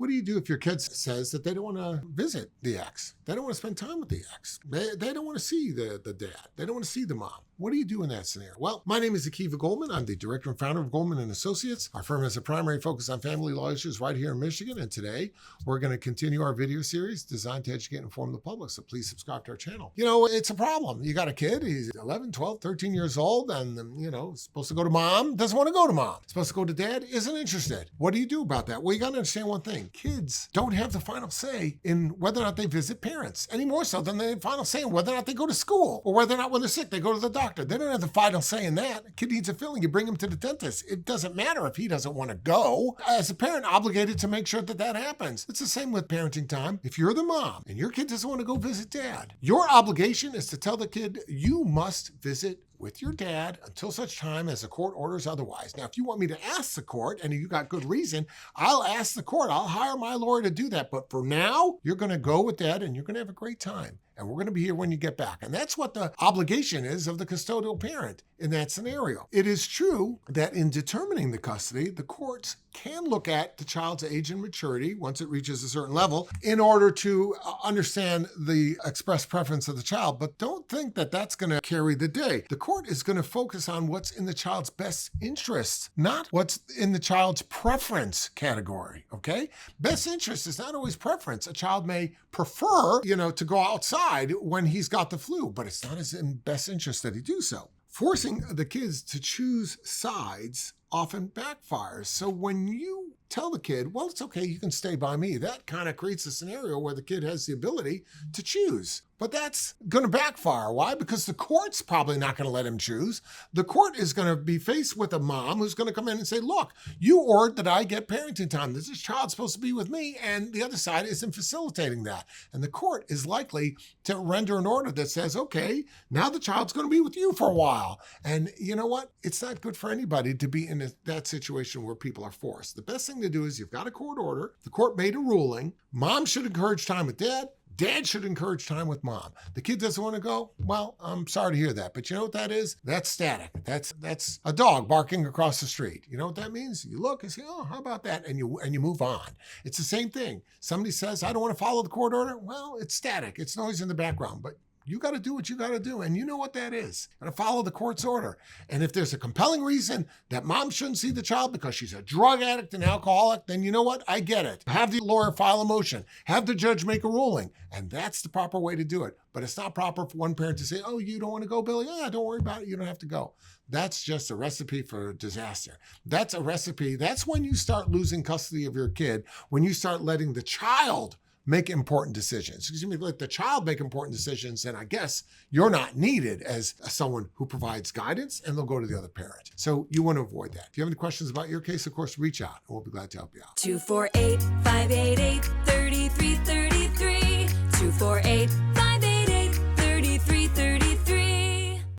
What do you do if your kid says that they don't want to visit the ex? They don't want to spend time with the ex. They don't want to see the dad. They don't want to see the mom. What do you do in that scenario? Well, my name is Goldman. I'm the director and founder of Goldman & Associates. Our firm has a primary focus on family law issues right here in Michigan. And today, we're going to continue our video series designed to educate and inform the public. So please subscribe to our channel. You know, it's a problem. You got a kid. He's 11, 12, 13 years old. And, supposed to go to mom. Doesn't want to go to mom. Supposed to go to dad. Isn't interested. What do you do about that? Well, you got to understand one thing. Kids don't have the final say in whether or not they visit parents, any more so than they have the final say in whether or not they go to school or whether or not when they're sick, they go to the doctor. They don't have the final say in that. A kid needs a filling. You bring him to the dentist. It doesn't matter if he doesn't want to go. As a parent, obligated to make sure that that happens. It's the same with parenting time. If you're the mom and your kid doesn't want to go visit dad, your obligation is to tell the kid you must visit with your dad until such time as the court orders otherwise. Now, if you want me to ask the court and you got good reason, I'll ask the court. I'll hire my lawyer to do that. But for now, you're going to go with dad and you're going to have a great time. And we're going to be here when you get back. And that's what the obligation is of the custodial parent in that scenario. It is true that in determining the custody, the courts can look at the child's age and maturity once it reaches a certain level in order to understand the express preference of the child. But don't think that that's going to carry the day. The court is going to focus on what's in the child's best interest, not what's in the child's preference category, okay? Best interest is not always preference. A child may prefer, to go outside when he's got the flu, but it's not his best interest that he do so. Forcing the kids to choose sides often backfires. So when you tell the kid, well, it's okay, you can stay by me, that kind of creates a scenario where the kid has the ability to choose. But that's going to backfire. Why? Because the court's probably not going to let him choose. The court is going to be faced with a mom who's going to come in and say, look, you ordered that I get parenting time. This child's supposed to be with me, and the other side isn't facilitating that. And the court is likely to render an order that says, okay, now the child's going to be with you for a while. And you know what? It's not good for anybody to be in that situation where people are forced. The best thing to do is you've got a court order. The court made a ruling. Mom should encourage time with dad. Dad should encourage time with mom. The kid doesn't want to go? Well, I'm sorry to hear that. But you know what that is? That's static. That's a dog barking across the street. You know what that means? You look and say, oh, how about that? And you move on. It's the same thing. Somebody says, I don't want to follow the court order. Well, it's static. It's noise in the background. But you got to do what you got to do. And you know what that is. You got to follow the court's order. And if there's a compelling reason that mom shouldn't see the child because she's a drug addict and alcoholic, then you know what? I get it. Have the lawyer file a motion. Have the judge make a ruling. And that's the proper way to do it. But it's not proper for one parent to say, oh, you don't want to go, Billy? Yeah, don't worry about it. You don't have to go. That's just a recipe for disaster. That's a recipe. That's when you start losing custody of your kid, when you start letting the child make important decisions. Excuse me, let the child make important decisions, then I guess you're not needed as someone who provides guidance, and they'll go to the other parent. So you want to avoid that. If you have any questions about your case, of course, reach out, and we'll be glad to help you out. 248-588-33